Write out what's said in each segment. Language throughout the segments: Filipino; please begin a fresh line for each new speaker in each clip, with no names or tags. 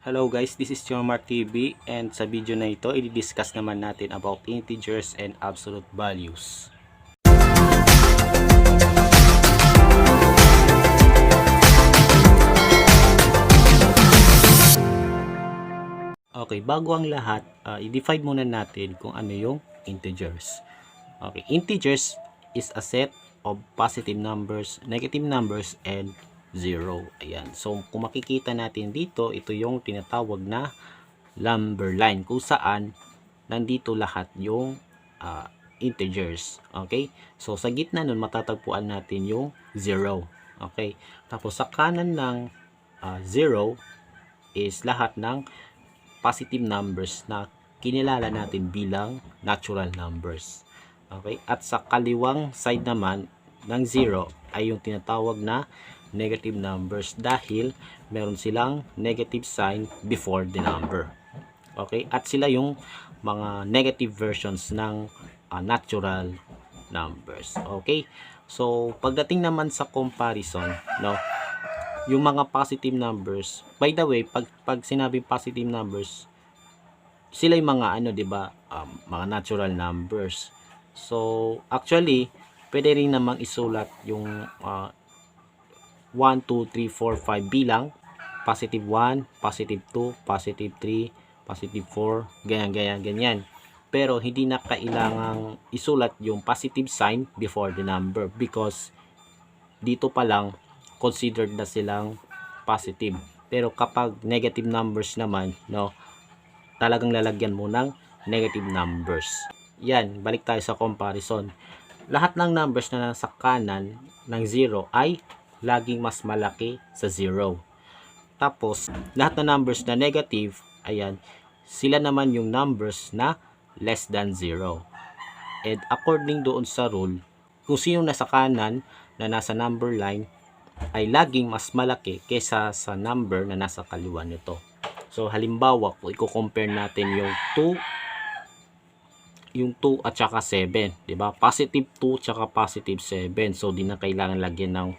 Hello guys, this is Mark TV, and sa video na ito, i-discuss naman natin about integers and absolute values. Okay, bago ang lahat, i-define muna natin kung ano yung integers. Okay, integers is a set of positive numbers, negative numbers, and zero. Ayan. So, kung makikita natin dito, ito yung tinatawag na number line kung saan nandito lahat yung integers. Okay? So, sa gitna nun, matatagpuan natin yung zero. Okay? Tapos, sa kanan ng zero is lahat ng positive numbers na kinilala natin bilang natural numbers. Okay? At sa kaliwang side naman ng 0 ay yung tinatawag na negative numbers dahil meron silang negative sign before the number. Okay? At sila yung mga negative versions ng natural numbers. Okay? So, pagdating naman sa comparison, no, yung mga positive numbers, by the way, pag sinabing positive numbers, sila yung mga ano, 'di ba? Mga natural numbers. So, actually, pwede rin namang isulat yung 1, 2, 3, 4, 5 bilang positive 1, positive 2, positive 3, positive 4, ganyan. Pero hindi na kailangang isulat yung positive sign before the number because dito pa lang considered na silang positive. Pero kapag negative numbers naman, no, talagang lalagyan mo ng negative numbers. Yan, balik tayo sa comparison. Lahat ng numbers na nasa kanan ng 0 ay laging mas malaki sa 0. Tapos, lahat ng numbers na negative, ayan, sila naman yung numbers na less than 0. And according doon sa rule, kung sino nasa kanan na nasa number line ay laging mas malaki kaysa sa number na nasa kaliwa nito. So halimbawa, kung i-compare natin yung 2 at saka 7, 'di ba? Positive 2 at positive 7. So di na kailangan lagyan ng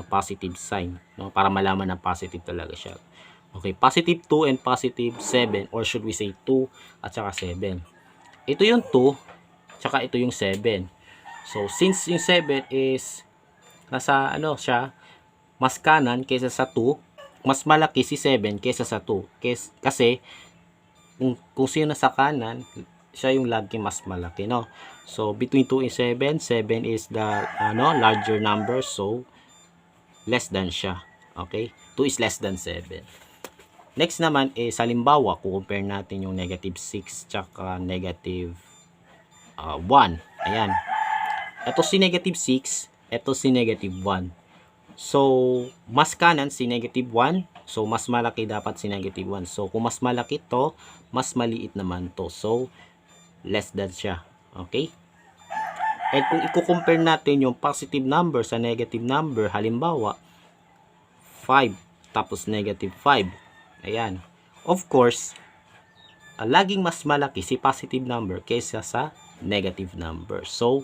positive sign, no, para malaman na positive talaga siya. Okay, positive 2 and positive 7, or should we say 2 at saka 7. Ito yung 2, tsaka ito yung 7. So since yung 7 is nasa ano siya, mas kanan kaysa sa 2, mas malaki si 7 kaysa sa 2. Kasi kung sino nasa kanan, siya yung lagi mas malaki, no? So between 2 and 7, 7 is the larger number, so less than siya. Okay? 2 is less than 7. Next naman is halimbawa, compare natin yung negative 6 tsaka negative 1. Ayan. Ito si negative 6, ito si negative 1. So, mas kanan si negative 1. So, mas malaki dapat si negative 1. So, kung mas malaki to, mas maliit naman to. So, less than siya. Okay? At kung i-compare natin yung positive number sa negative number, halimbawa, 5 tapos negative 5. Ayan. Of course, laging mas malaki si positive number kaysa sa negative number. So,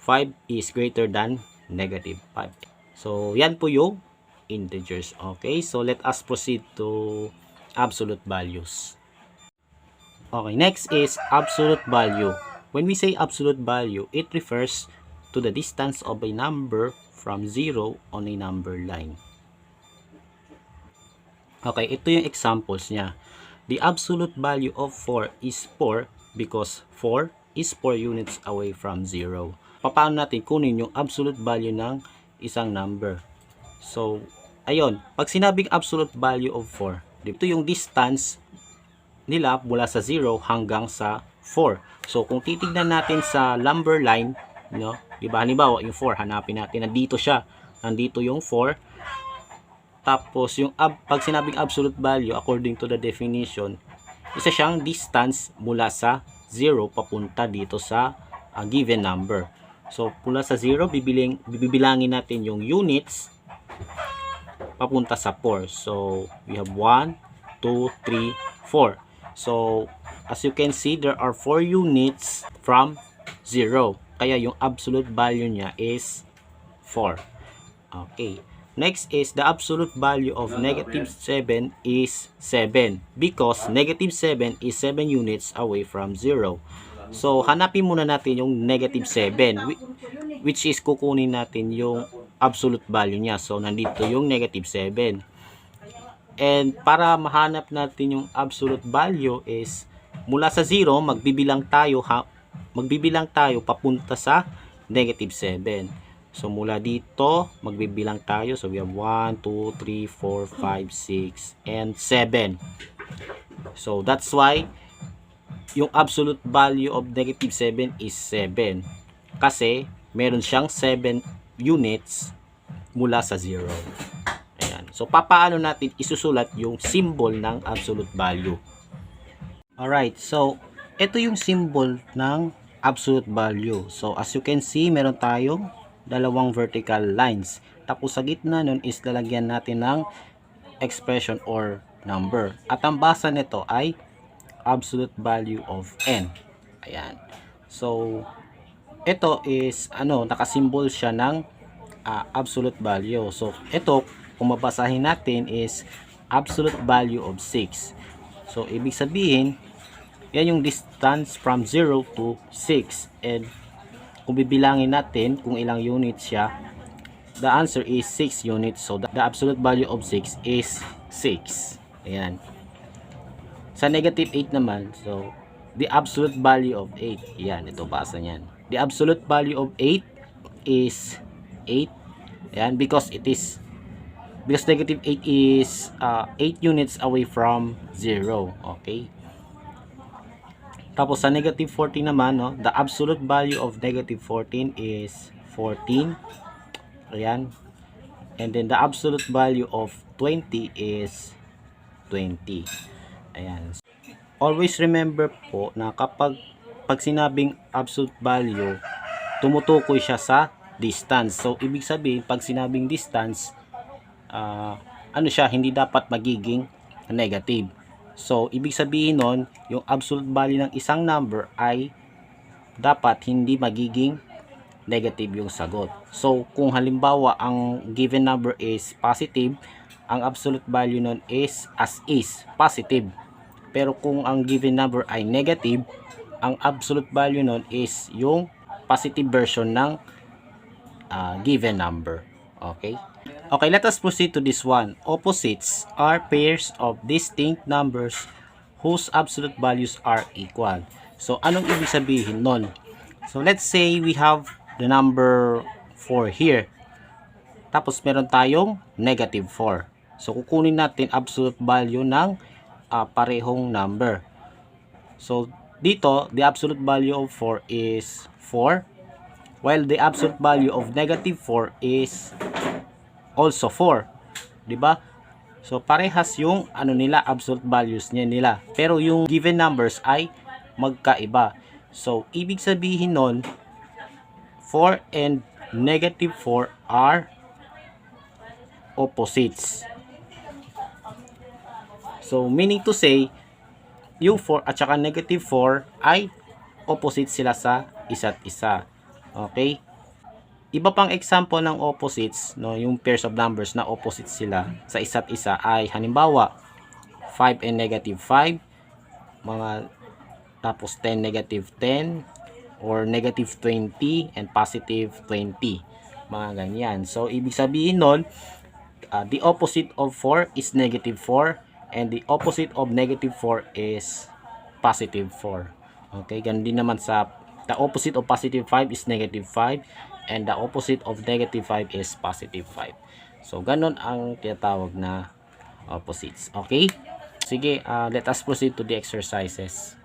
5 is greater than negative 5. So, yan po yung integers. Okay, so let us proceed to absolute values. Okay, next is absolute value. When we say absolute value, it refers to the distance of a number from 0 on a number line. Okay, ito yung examples niya. The absolute value of 4 is 4 because 4 is 4 units away from 0. Paano natin kunin yung absolute value ng isang number? So, ayun, pag sinabing absolute value of 4, dito yung distance nila mula sa 0 hanggang sa 4. So, kung titignan natin sa number line, no, diba, halimbawa yung 4, hanapin natin, nandito siya, nandito yung 4. Tapos, yung pag sinabing absolute value, according to the definition, isa siyang distance mula sa 0 papunta dito sa given number. So, mula sa 0, bibilangin natin yung units papunta sa 4. So, we have 1, 2, 3, 4. So, as you can see, there are 4 units from 0. Kaya yung absolute value niya is 4. Okay. Next is the absolute value of negative 7 is 7 because negative 7 is 7 units away from 0. So, hanapin muna natin yung negative 7 which is kukunin natin yung absolute value niya. So, nandito yung negative 7. And para mahanap natin yung absolute value is mula sa 0, magbibilang tayo papunta sa negative 7. So, mula dito, magbibilang tayo. So, we have 1, 2, 3, 4, 5, 6, and 7. So, that's why yung absolute value of negative 7 is 7. Kasi, meron siyang 7 units mula sa 0. Ayan. So, papaano natin isusulat yung symbol ng absolute value? Alright, so, ito yung symbol ng absolute value. So, as you can see, meron tayong dalawang vertical lines. Tapos sa gitna nun is lalagyan natin ng expression or number. At ang basa nito ay absolute value of n. Ayan. So, ito is nakasymbol siya ng absolute value. So, ito kung mabasahin natin is absolute value of 6. So, ibig sabihin, yan yung distance from 0 to 6. And kung bibilangin natin kung ilang units siya, the answer is 6 units. So, the absolute value of 6 is 6. Ayan. Sa negative 8 naman, so, the absolute value of 8. Ayan, ito basa niyan. The absolute value of 8 is 8. Ayan, because negative 8 is 8 units away from 0. Okay. Tapos sa negative 14 naman, the absolute value of negative 14 is 14. Ayan. And then the absolute value of 20 is 20. Ayan. Always remember po na kapag sinabing absolute value, tumutukoy siya sa distance. So, ibig sabihin, pag sinabing distance, siya, hindi dapat magiging negative. So, ibig sabihin nun, yung absolute value ng isang number ay dapat hindi magiging negative yung sagot. So, kung halimbawa, ang given number is positive, ang absolute value nun is as is, positive. Pero kung ang given number ay negative, ang absolute value nun is yung positive version ng given number. Okay? Okay, let us proceed to this one. Opposites are pairs of distinct numbers whose absolute values are equal. So, anong ibig sabihin nun? So, let's say we have the number 4 here. Tapos, meron tayong negative 4. So, kukunin natin absolute value ng parehong number. So, dito, the absolute value of 4 is 4. While the absolute value of negative 4 is also 4, 'di ba? So parehas yung nila, absolute values nila. Pero yung given numbers ay magkaiba. So ibig sabihin nun, 4 and negative 4 are opposites. So meaning to say, yung 4 at saka negative 4 ay opposite sila sa isa't isa. Okay? Iba pang example ng opposites, yung pairs of numbers na opposite sila sa isa't isa ay halimbawa 5 and negative 5, tapos 10 negative 10, or negative 20 and positive 20, mga ganyan. So ibig sabihin nun, the opposite of 4 is negative 4 and the opposite of negative 4 is positive 4. Okay, ganun din naman sa the opposite of positive 5 is negative 5 and the opposite of negative 5 is positive 5. So, ganun ang tinatawag na opposites. Okay? Sige, let us proceed to the exercises.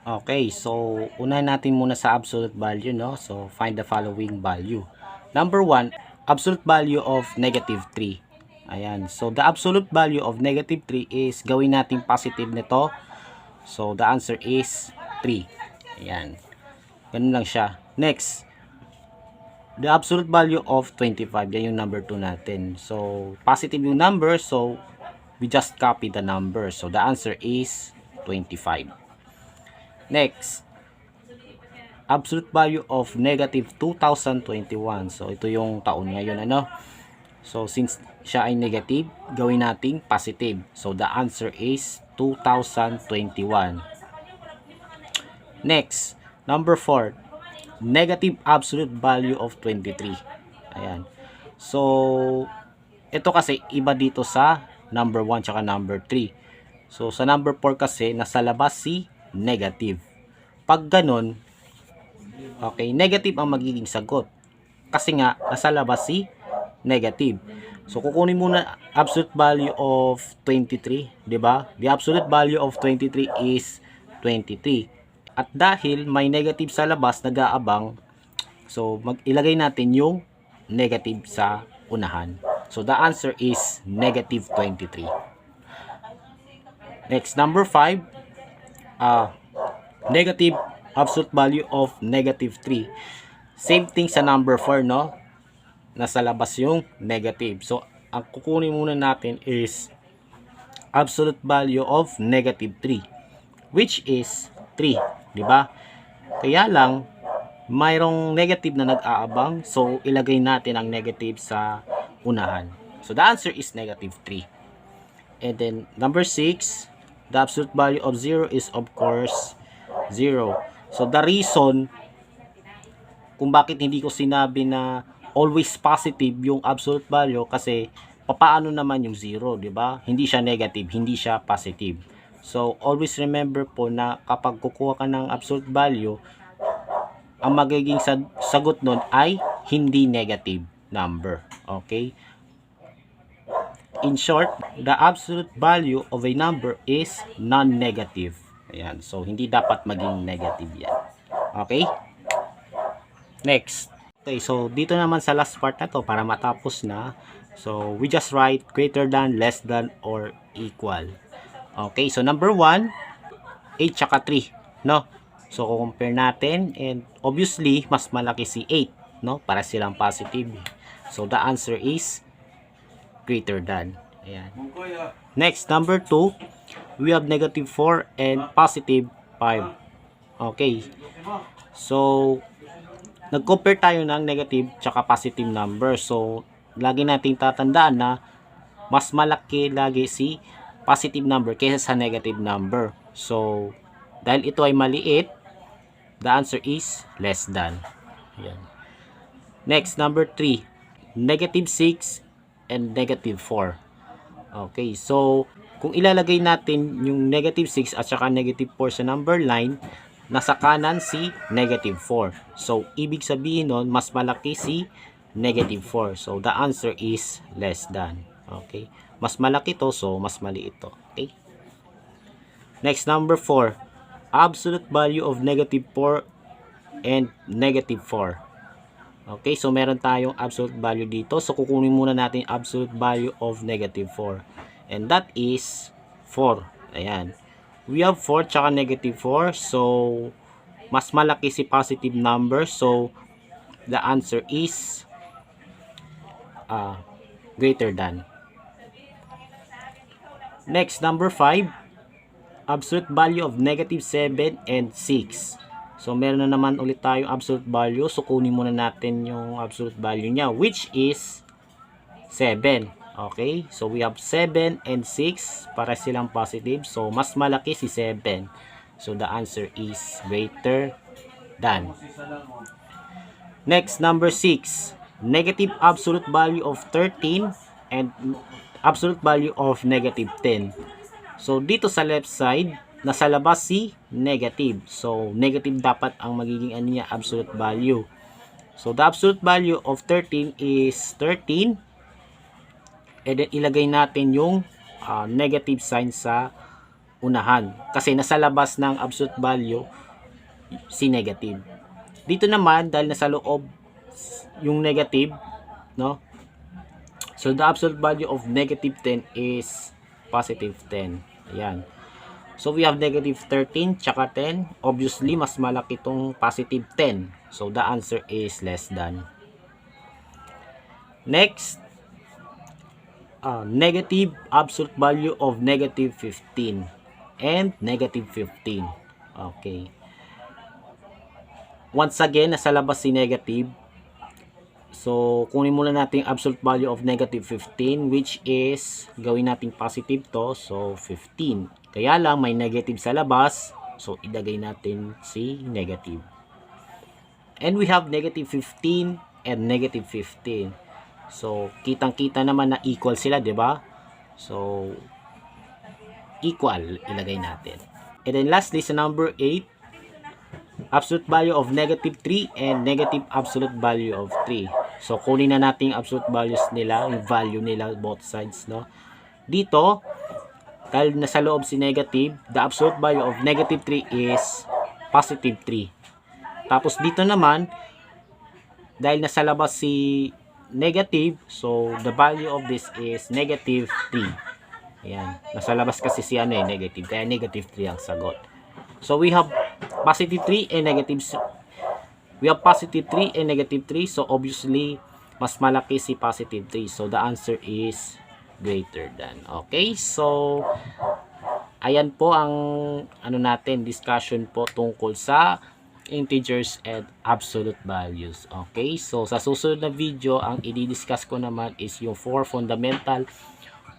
Okay, so, unahin natin muna sa absolute value, no? So, find the following value. Number 1, absolute value of negative 3. Ayan. So, the absolute value of negative 3 is, gawin natin positive nito. So, the answer is 3. Ayan. Ganun lang siya. Next, the absolute value of 25, yan yung number 2 natin. So, positive yung number, so, we just copy the number. So, the answer is 25. Next, absolute value of negative 2021. So, ito yung taon ngayon, So, since siya ay negative, gawin nating positive. So, the answer is 2021. Next, number 4. Negative absolute value of 23. Ayan. So, ito kasi iba dito sa number 1 tsaka number 3. So, sa number 4 kasi, nasa labas si negative. Pag ganun, okay, negative ang magiging sagot. Kasi nga, nasa labas si negative. So, kukunin muna absolute value of 23, di ba? The absolute value of 23 is 23. At dahil may negative sa labas, nag-aabang, so, ilagay natin yung negative sa unahan. So, the answer is negative 23. Next, number 5, negative absolute value of negative 3. Same thing sa number 4, no? Nasa labas yung negative. So, ang kukunin muna natin is absolute value of negative 3, which is 3, di ba? Kaya lang, mayroong negative na nag-aabang, so ilagay natin ang negative sa unahan. So, the answer is negative 3. And then, number 6, the absolute value of 0 is of course 0. So, the reason kung bakit hindi ko sinabi na always positive yung absolute value kasi papaano naman yung 0, di ba? Hindi siya negative, hindi siya positive. So, always remember po na kapag kukuha ka ng absolute value, ang magiging sagot nun ay hindi negative number. Okay? In short, the absolute value of a number is non-negative. Ayan. So, hindi dapat maging negative yan. Okay? Next. Okay, so dito naman sa last part na to para matapos na. So, we just write greater than, less than, or equal. Okay, so number 1, 8 tsaka 3, no? So, compare natin and obviously, mas malaki si 8, no? Para silang positive. So, the answer is greater than. Ayan. Next, number 2, we have negative 4 and positive 5. Okay. So, nag-compare tayo ng negative tsaka positive number. So, lagi nating tatandaan na mas malaki lagi si positive number kaysa sa negative number. So, dahil ito ay maliit, the answer is less than. Ayan. Next, number 3, negative 6 and negative 4. Okay, so kung ilalagay natin yung negative 6 at saka negative 4 sa number line, nasa kanan si negative 4. So, ibig sabihin nun, mas malaki si negative 4. So, the answer is less than. Okay, mas malaki to, so mas maliit to. Okay, next, number 4, absolute value of negative 4 and negative 4. Okay, so meron tayong absolute value dito. So, kukunin muna natin absolute value of negative 4. And that is 4. Ayan. We have 4 tsaka negative 4. So, mas malaki si positive number. So, the answer is greater than. Next, number 5, absolute value of negative 7 and 6. So, meron na naman ulit tayong absolute value. So, kunin muna natin yung absolute value niya, which is 7. Okay? So, we have 7 and 6 para silang positive. So, mas malaki si 7. So, the answer is greater than. Next, number 6. Negative absolute value of 13 and absolute value of negative 10. So, dito sa left side, nasa labas si negative. So, negative dapat ang magiging niya, absolute value. So, the absolute value of 13 is 13. And then, ilagay natin yung negative sign sa unahan. Kasi nasa labas ng absolute value si negative. Dito naman, dahil nasa loob yung negative, no? So, the absolute value of negative 10 is positive 10. Ayan. So, we have negative 13 tsaka 10. Obviously, mas malaki itong positive 10. So, the answer is less than. Next, negative absolute value of negative 15 and negative 15. Okay. Once again, nasa labas si negative. So, kunin muna natin yung absolute value of negative 15, which is, gawin natin positive to. So, 15. Kaya lang, may negative sa labas. So, ilagay natin si negative. And we have negative 15 and negative 15. So, kitang-kita naman na equal sila, di ba? So, equal, ilagay natin. And then lastly, sa number 8, absolute value of negative 3 and negative absolute value of 3. So, kunin na natin yung absolute values nila, yung value nila, both sides, no? Dito, dahil nasa loob si negative, the absolute value of negative 3 is positive 3. Tapos dito naman, dahil nasa labas si negative, so the value of this is negative 3. Ayan, nasa labas kasi si negative, kaya negative 3 ang sagot. So, we have positive 3 and negative 3. So, obviously, mas malaki si positive 3. So, the answer is greater than. Okay? So, ayan po ang discussion po tungkol sa integers and absolute values. Okay? So, sa susunod na video, ang i-discuss ko naman is yung 4 fundamental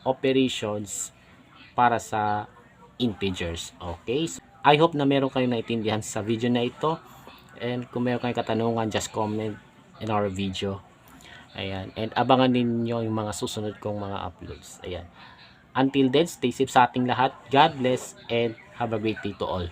operations para sa integers. Okay? So, I hope na meron kayong naintindihan sa video na ito. And kung meron kayong katanungan, just comment in our video. Ayan. And abangan ninyo yung mga susunod kong mga uploads. Ayan. Until then, stay safe sa ating lahat. God bless and have a great day to all.